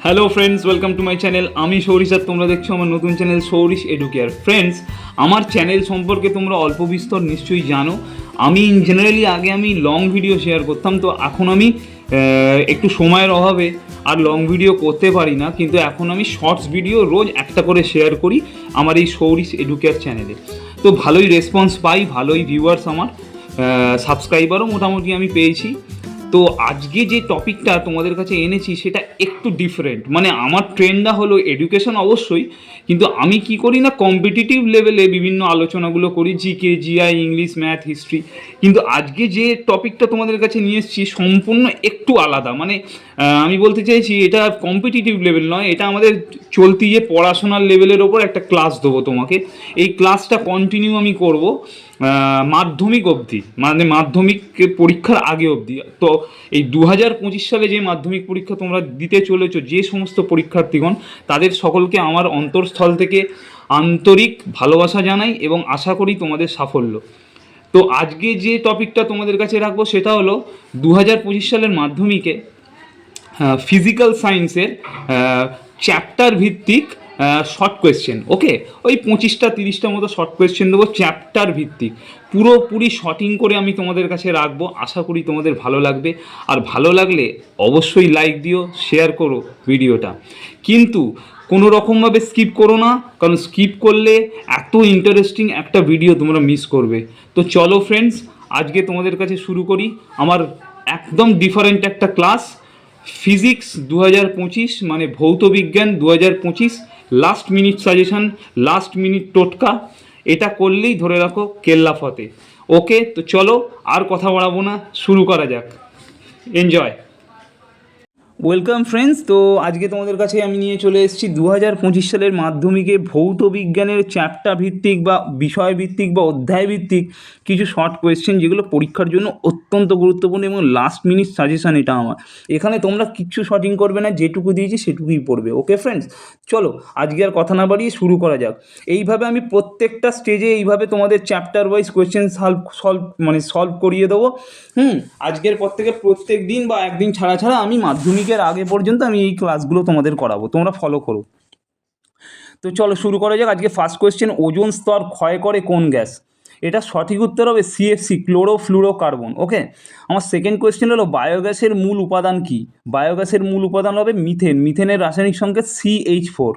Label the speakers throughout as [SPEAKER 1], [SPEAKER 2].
[SPEAKER 1] Hello friends, welcome to my channel. আমি সৌরিশ আর তোমরা দেখছো আমার নতুন চ্যানেল সৌরিশ এডুকেয়ার। ফ্রেন্ডস, আমার চ্যানেল সম্পর্কে তোমরা অল্প বিস্তর নিশ্চয়ই জানো। আমি জেনারেলি আগে লং ভিডিও শেয়ার করতাম, তো এখন আমি একটু সময়ের অভাবে আর লং ভিডিও করতে পারি না, কিন্তু এখন আমি শর্টস ভিডিও রোজ একটা করে শেয়ার করি আমার এই সৌরিশ এডুকেয়ার চ্যানেলে। তো ভালোই রেসপন্স পাই, ভালোই ভিউয়ার্স, আমার সাবস্ক্রাইবারও মোটামুটি আমি পেয়েছি। তো আজকে যে টপিকটা তোমাদের কাছে এনেছি সেটা একটু ডিফারেন্ট। মানে আমার ট্রেন্ডটা হলো এডুকেশন অবশ্যই, কিন্তু আমি কি করি না, কম্পিটিটিভ লেভেলে বিভিন্ন আলোচনাগুলো করি, GK, GI, English, math, history. কিন্তু আজকে যে টপিকটা তোমাদের কাছে নিয়ে এসেছি সম্পূর্ণ একটু আলাদা। মানে আমি বলতে চাইছি এটা কম্পিটিটিভ লেভেল নয়, এটা আমাদের চলতি যে পড়াশোনার লেভেলের ওপর একটা ক্লাস দেবো তোমাকে। এই ক্লাসটা কন্টিনিউ আমি করব মাধ্যমিক অবধি, মানে মাধ্যমিক পরীক্ষার আগে অবধি। তো এই 2025 সালে যে মাধ্যমিক পরীক্ষা তোমরা দিতে চলেছো, যে সমস্ত পরীক্ষার্থীগণ, তাদের সকলকে আমার অন্তরস্থল থেকে আন্তরিক ভালোবাসা জানাই এবং আশা করি তোমাদের সাফল্য। তো আজকে যে টপিকটা তোমাদের কাছে রাখবো সেটা হলো 2025 সালের মাধ্যমিকে ফিজিক্যাল সায়েন্সের চ্যাপ্টার ভিত্তিক শর্ট কোয়েশ্চেন। ওকে, ওই 25-30টা মতো শর্ট কোয়েশ্চেন দেবো চ্যাপ্টার ভিত্তিক। পুরোপুরি শর্টিং করে আমি তোমাদের কাছে রাখবো, আশা করি তোমাদের ভালো লাগবে। আর ভালো লাগলে অবশ্যই লাইক দিও, শেয়ার করো ভিডিওটা, কিন্তু কোনো রকমভাবে স্কিপ করো না, কারণ স্কিপ করলে এত ইন্টারেস্টিং একটা ভিডিও তোমরা মিস করবে। তো চলো ফ্রেন্ডস, আজকে তোমাদের কাছে শুরু করি আমার একদম ডিফারেন্ট একটা ক্লাস। ফিজিক্স 2025, মানে ভৌত বিজ্ঞান 2025, last minute suggestion, last minute টোটকা, এটা করলেই ধরে রাখো কেল্লা ফতে। ওকে, তো চলো আর কথা বাড়াবো না, শুরু করা যাক। এনজয়। Welcome friends. তো আজকে তোমাদের কাছে আমি নিয়ে চলে এসেছি 2025 সালের মাধ্যমিকে ভৌত বিজ্ঞানের চ্যাপ্টার ভিত্তিক বা বিষয় ভিত্তিক বা অধ্যায় ভিত্তিক কিছু শর্ট কোয়েশ্চেন, যেগুলো পরীক্ষার জন্য অত্যন্ত গুরুত্বপূর্ণ এবং লাস্ট মিনিট সাজেশান এটা আমার। এখানে তোমরা কিচ্ছু শর্টিং করবে না, যেটুকু দিয়েছি সেটুকুই পড়বে। ওকে ফ্রেন্ডস, চলো আজকে আর কথা না বাড়িয়ে শুরু করা যাক। এইভাবে আমি প্রত্যেকটা স্টেজে এইভাবে তোমাদের চ্যাপ্টার ওয়াইজ কোয়েশ্চেন সলভ করিয়ে দেবো। আজকের পর থেকে প্রত্যেক দিন বা একদিন ছাড়া ছাড়া আমি মাধ্যমিকের আগে পর্যন্ত আমি এই ক্লাসগুলো তোমাদের করাবো, তোমরা ফলো করো। তো চলো শুরু করা যাক। আজকে ফার্স্ট কোয়েশ্চেন, ওজোন স্তর ক্ষয় করে কোন গ্যাস? এটা সঠিক উত্তর হবে সিএফসি, ক্লোরোফ্লুরোকার্বন। ওকে, আমার সেকেন্ড কোয়েশ্চেন হলো বায়োগ্যাসের মূল উপাদান কি? বায়োগ্যাসের মূল উপাদান হবে মিথেন, মিথেনের রাসায়নিক সংকেত CH4।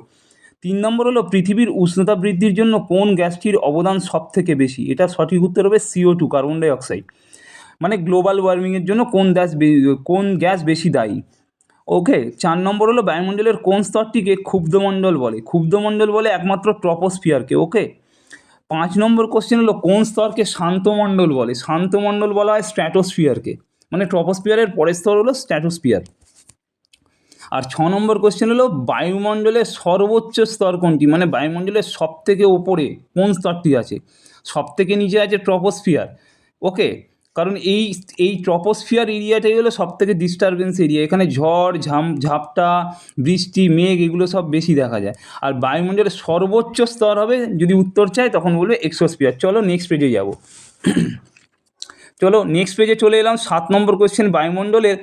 [SPEAKER 1] 3 নম্বর হলো পৃথিবীর উষ্ণতা বৃদ্ধির জন্য কোন গ্যাসটির অবদান সব থেকে বেশি? এটা সঠিক উত্তর হবে CO2, কার্বন ডাই অক্সাইড। মানে গ্লোবাল ওয়ার্মিংয়ের জন্য কোন গ্যাস বেশি দায়ী? ওকে, 4 নম্বর হলো বায়ুমণ্ডলের কোন স্তরটিকে ক্ষুব্ধমণ্ডল বলে? ক্ষুব্ধমণ্ডল বলে একমাত্র ট্রপোস্ফিয়ারকে। ওকে, 5 নম্বর কোশ্চেন হলো কোন স্তরকে শান্তমণ্ডল বলে? শান্তমণ্ডল বলা হয় স্ট্র্যাটোস্ফিয়ারকে, মানে ট্রপোস্ফিয়ারের পরের স্তর হলো স্ট্র্যাটোস্ফিয়ার। আর 6 নম্বর কোশ্চেন হলো বায়ুমণ্ডলের সর্বোচ্চ স্তর কোনটি? মানে বায়ুমণ্ডলের সব থেকে ওপরে কোন স্তরটি আছে? সব থেকে নিচে আছে ট্রপোস্ফিয়ার। ওকে, কারণ এই এই ট্রপোস্ফিয়ার এরিয়াটাই হলো সব থেকে ডিস্টারবেন্স এরিয়া। এখানে ঝড় ঝাপটা, বৃষ্টি, মেঘ, এগুলো সব বেশি দেখা যায়। আর বায়ুমণ্ডলের সর্বোচ্চ স্তর হবে, যদি উত্তর চাই তখন বলবে এক্সোস্ফিয়ার। চলো নেক্সট পেজে যাব। চলো নেক্সট পেজে চলে এলাম। 7 নম্বর কোয়েশ্চেন, বায়ুমণ্ডলের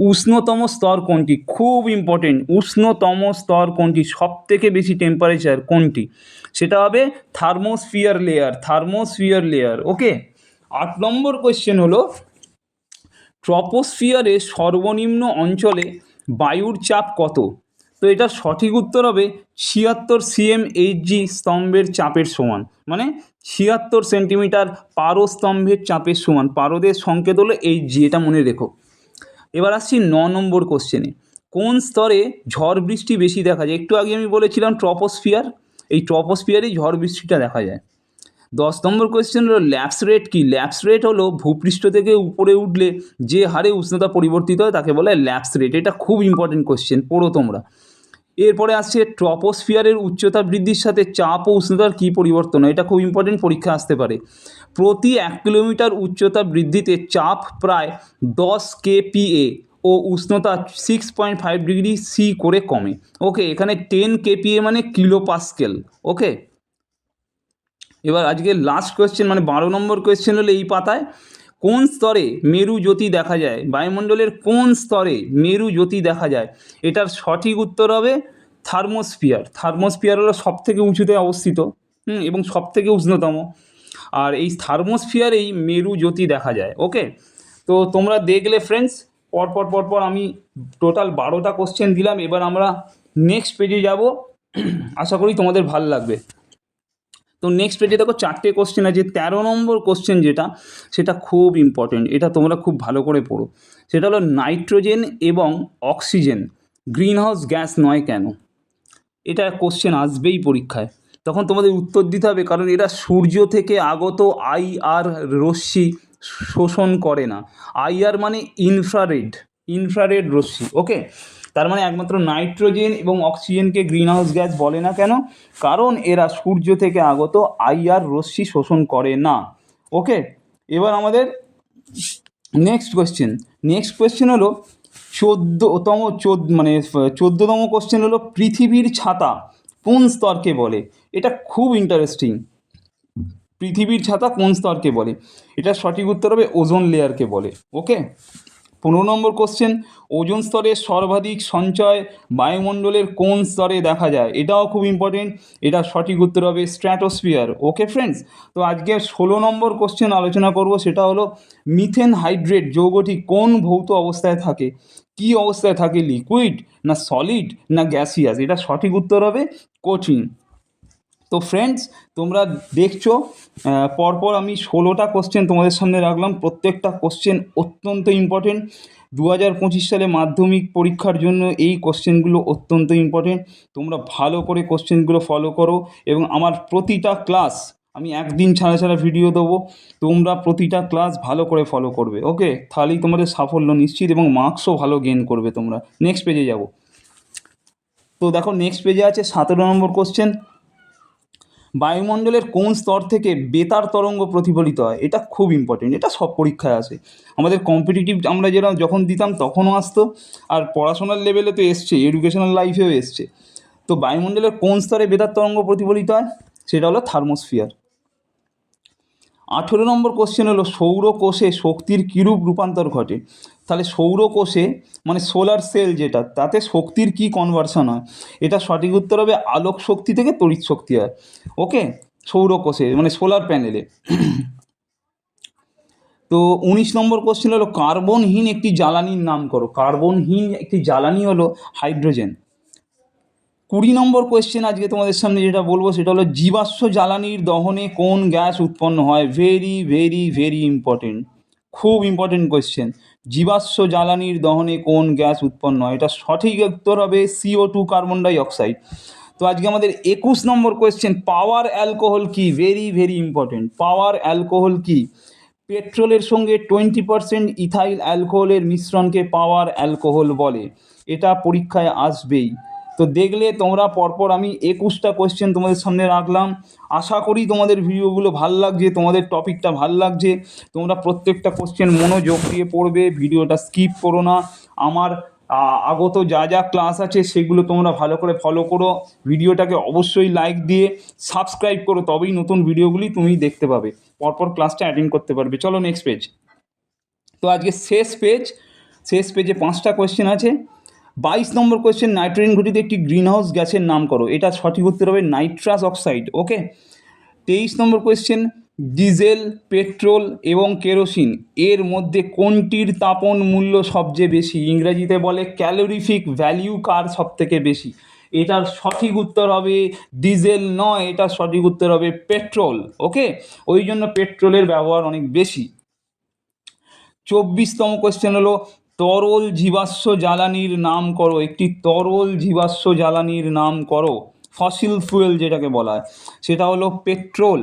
[SPEAKER 1] উষ্ণতম স্তর কোনটি? খুব ইম্পর্টেন্ট, উষ্ণতম স্তর কোনটি? সব থেকে বেশি টেম্পারেচার কোনটি? সেটা হবে থার্মোস্ফিয়ার লেয়ার, থার্মোস্ফিয়ার লেয়ার। ওকে, 8 নম্বর কোয়েশ্চেন হলো ট্রপোস্ফিয়ারের সর্বনিম্ন অঞ্চলে বায়ুর চাপ কত? তো এটা সঠিক উত্তর হবে 76 CmHg স্তম্ভের চাপের সমান, মানে 76 সেন্টিমিটার পারস্তম্ভের চাপের সমান। পারদের সংকেত হলো Hg, এটা মনে রেখো। এবার আসছি 9 নম্বর কোশ্চেনে, কোন স্তরে ঝড় বৃষ্টি বেশি দেখা যায়? একটু আগে আমি বলেছিলাম ট্রপোস্ফিয়ার, এই ট্রপোস্ফিয়ারেই ঝড় বৃষ্টিটা দেখা যায়। 10 নম্বর কোয়েশ্চেন হলো ল্যাপস রেট কি? ল্যাপস রেট হলো ভূপৃষ্ঠ থেকে উপরে উঠলে যে হারে উষ্ণতা পরিবর্তিত হয় তাকে বলে ল্যাপস রেট। এটা খুব ইম্পর্টেন্ট কোয়েশ্চেন, পড়ো তোমরা। এরপরে আসছে ট্রপোস্ফিয়ারের উচ্চতা বৃদ্ধির সাথে চাপ ও উষ্ণতার কী পরিবর্তন হয়? এটা খুব ইম্পর্টেন্ট, পরীক্ষা আসতে পারে। প্রতি 1 কিলোমিটার উচ্চতা বৃদ্ধিতে চাপ প্রায় 10 kPa ও উষ্ণতা 6.5 ডিগ্রি সি করে কমে। ওকে, এখানে 10 kPa মানে কিলো পাস্কেল। ওকে, এবার আজকে লাস্ট কোয়েশ্চেন, মানে 12 নম্বর কোয়েশ্চেন হলো এই পাতায়, কোন স্তরে মেরু জ্যোতি দেখা যায়, বায়ুমণ্ডলের কোন স্তরে মেরু জ্যোতি দেখা যায়? এটার সঠিক উত্তর হবে থার্মোস্ফিয়ার। থার্মোস্ফিয়ার হলো সব থেকে উঁচুতে অবস্থিত এবং সব থেকে উষ্ণতম, আর এই থার্মোস্ফিয়ারেই মেরু জ্যোতি দেখা যায়। ওকে, তো তোমরা দেখলে ফ্রেন্ডস, পরপর আমি টোটাল 12টা কোশ্চেন দিলাম। এবার আমরা নেক্সট পেজে যাব, আশা করি তোমাদের ভালো লাগবে। তো নেক্সট পেজে দেখো 4টে কোশ্চেন আছে। 13 নম্বর কোশ্চেন যেটা, সেটা খুব ইম্পর্টেন্ট, এটা তোমরা খুব ভালো করে পড়ো। সেটা হলো নাইট্রোজেন এবং অক্সিজেন গ্রিন হাউস গ্যাস নয় কেন? এটা কোশ্চেন আসবেই পরীক্ষায়, তখন তোমাদের উত্তর দিতে হবে, কারণ এরা সূর্য থেকে আগত আইআর রশ্মি শোষণ করে না। আইআর মানে ইনফ্রারেড রশ্মি। ওকে, তার মানে একমাত্র নাইট্রোজেন এবং অক্সিজেনকে গ্রিন হাউস গ্যাস বলে না কেন? কারণ এরা সূর্য থেকে আগত আইআর রশ্মি শোষণ করে না। ওকে, এবার আমাদের নেক্সট কোয়েশ্চেন হলো 14তম কোশ্চেন হলো পৃথিবীর ছাতা কোন স্তরকে বলে? এটা খুব ইন্টারেস্টিং। পৃথিবীর ছাতা কোন স্তরকে বলে? এটা সঠিক উত্তর হবে ওজোন লেয়ারকে বলে। ওকে, 15 নম্বর কোশ্চেন, ওজোন স্তরের সর্বাধিক সঞ্চয় বায়ুমণ্ডলের কোন স্তরে দেখা যায়? এটাও খুব ইম্পর্টেন্ট, এটা সঠিক উত্তর হবে স্ট্র্যাটোস্ফিয়ার। ওকে ফ্রেন্ডস, তো আজকে 16 নম্বর কোশ্চেন আলোচনা করব, সেটা হলো মিথেন হাইড্রেট যৌগটি কোন ভৌত অবস্থায় থাকে? কি অবস্থায় থাকে? লিকুইড না সলিড না গ্যাসিয়াস? এটা সঠিক উত্তর হবে কঠিন। তো ফ্রেন্ডস, তোমরা দেখছো পরপর আমি 16টা কোশ্চেন তোমাদের সামনে রাখলাম। প্রত্যেকটা কোশ্চেন অত্যন্ত ইম্পর্টেন্ট। 2025 সালে মাধ্যমিক পরীক্ষার জন্য এই কোশ্চেনগুলো অত্যন্ত ইম্পর্টেন্ট। তোমরা ভালো করে কোশ্চেনগুলো ফলো করো, এবং আমার প্রতিটা ক্লাস আমি একদিন ছাড়া ভিডিও দেবো, তোমরা প্রতিটা ক্লাস ভালো করে ফলো করবে। ওকে, তাহলেই তোমাদের সাফল্য নিশ্চিত এবং মার্কসও ভালো গেইন করবে তোমরা। নেক্সট পেজে যাব। তো দেখো নেক্সট পেজে আছে 17 নম্বর কোশ্চেন, বায়ুমণ্ডলের কোন স্তর থেকে বেতার তরঙ্গ প্রতিফলিত হয়? এটা খুব ইম্পর্টেন্ট, এটা সব পরীক্ষায় আসে। আমাদের কম্পিটিটিভ আমরা যখন দিতাম তখনও আসতো, আর পড়াশোনার লেভেলে তো এসছে, এডুকেশনাল লাইফেও এসছে। তো বায়ুমণ্ডলের কোন স্তরে বেতার তরঙ্গ প্রতিফলিত হয়? সেটা হলো থার্মোস্ফিয়ার। 18 নম্বর কোশ্চেন হলো সৌরকোষে শক্তির কীরূপ রূপান্তর ঘটে? তাহলে সৌরকোষে মানে সোলার সেল যেটা, তাতে শক্তির কি কনভার্সন হয়? এটা সঠিক উত্তর হবে আলোক শক্তি থেকে তড়িৎ শক্তি হয়। ওকে, সৌরকোষে মানে সোলার প্যানেলে। তো 19 নম্বর কোশ্চেন হলো কার্বনহীন একটি জ্বালানির নাম করো। কার্বনহীন একটি জ্বালানি হলো হাইড্রোজেন। 20 নম্বর কোয়েশ্চেন আজকে তোমাদের সামনে যেটা বলবো, সেটা হলো জীবাশ্ম জ্বালানির দহনে কোন গ্যাস উৎপন্ন হয়? ভেরি ভেরি ভেরি ইম্পর্টেন্ট, খুব ইম্পর্টেন্ট কোয়েশ্চেন। জীবাশ্ম জ্বালানির দহনে কোন গ্যাস উৎপন্ন হয়? এটা সঠিক উত্তর হবে CO2, কার্বন ডাই অক্সাইড। তো আজকে আমাদের 21 নম্বর কোয়েশ্চেন, পাওয়ার অ্যালকোহল কি? ভেরি ভেরি ইম্পর্টেন্ট, পাওয়ার অ্যালকোহল কি? পেট্রোলের সঙ্গে 20% ইথাইল অ্যালকোহলের মিশ্রণকে পাওয়ার অ্যালকোহল বলে। এটা পরীক্ষায় আসবেই। তো দেখলে তোমরা পরপর আমি 21টা কোয়েশ্চেন তোমাদের সামনে রাখলাম। আশা করি তোমাদের ভিডিওগুলো ভাল লাগছে, তোমাদের টপিকটা ভাল লাগছে। তোমরা প্রত্যেকটা কোয়েশ্চেন মনোযোগ দিয়ে পড়বে, ভিডিওটা স্কিপ করো না। আমার আগত যা ক্লাস আছে সেগুলো তোমরা ভালো করে ফলো করো। ভিডিওটাকে অবশ্যই লাইক দিয়ে সাবস্ক্রাইব করো, তবেই নতুন ভিডিওগুলি তুমি দেখতে পাবে, পরপর ক্লাসটা অ্যাটেন্ড করতে পারবে। চলো নেক্সট পেজ। তো আজকে শেষ পেজে 5টা কোয়েশ্চেন আছে। 22 নম্বর কোয়েশ্চেন, নাইট্রোজেন ঘটিত একটি গ্রিন হাউস গ্যাসের নাম করো। এটা সঠিক উত্তর হবে নাইট্রাস অক্সাইড। ওকে, 23 নম্বর কোয়েশ্চেন, ডিজেল, পেট্রোল এবং কেরোসিন এর মধ্যে কোনটির তাপন মূল্য সবচেয়ে বেশি? ইংরেজিতে বলে ক্যালোরিফিক ভ্যালিউ কার সব থেকে বেশি? এটার সঠিক উত্তর হবে ডিজেল নয়, এটার সঠিক উত্তর হবে পেট্রোল। ওকে, ওই জন্য পেট্রোলের ব্যবহার অনেক বেশি। 24তম কোয়েশ্চেন হলো তরল জীবাশ্ম জ্বালানির নাম করো। একটি তরল জীবাশ্ম জ্বালানির নাম করো, ফসিল ফুয়েল যেটাকে বলা হয়, সেটা হলো পেট্রোল।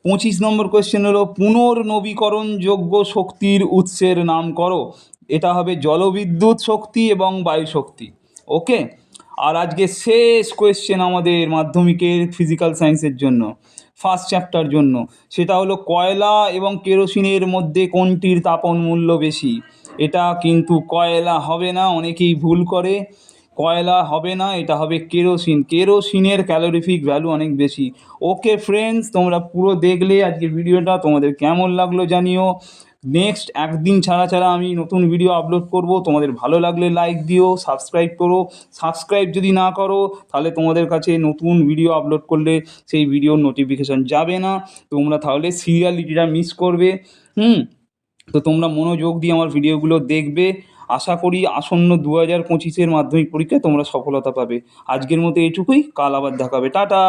[SPEAKER 1] 25 নম্বর কোয়েশ্চেন হলো পুনর্নবীকরণযোগ্য শক্তির উৎসের নাম করো। এটা হবে জলবিদ্যুৎ শক্তি এবং বায়ু শক্তি। ওকে, আর আজকে শেষ কোয়েশ্চেন আমাদের মাধ্যমিকের ফিজিক্যাল সায়েন্সের জন্য, ফার্স্ট চ্যাপ্টার জন্য, সেটা হলো কয়লা এবং কেরোসিনের মধ্যে কোনটির তাপন মূল্য বেশি? এটা কিন্তু কয়লা হবে না, অনেকেই ভুল করে। কয়লা হবে না, এটা হবে কেরোসিন। কেরোসিনের ক্যালোরিফিক ভ্যালু অনেক বেশি। ওকে ফ্রেন্ডস, তোমরা পুরো দেখলে আজকের ভিডিওটা, তোমাদের কেমন লাগলো জানিও। নেক্সট একদিন ছাড়া ছাড়া আমি নতুন ভিডিও আপলোড করব। তোমাদের ভালো লাগলে লাইক দিও, সাবস্ক্রাইব করো। সাবস্ক্রাইব যদি না করো তাহলে তোমাদের কাছে নতুন ভিডিও আপলোড করলে সেই ভিডিওর নোটিফিকেশান যাবে না, তোমরা তাহলে সিরিয়ালিটিটা মিস করবে। তো তোমরা মনোযোগ দিয়ে আমার ভিডিওগুলো দেখবে। আশা করি আসন্ন 2025-এর মাধ্যমিক পরীক্ষায় তোমরা সফলতা পাবে। আজকের মতো এটুকুই, কাল আবার দেখা হবে। টাটা।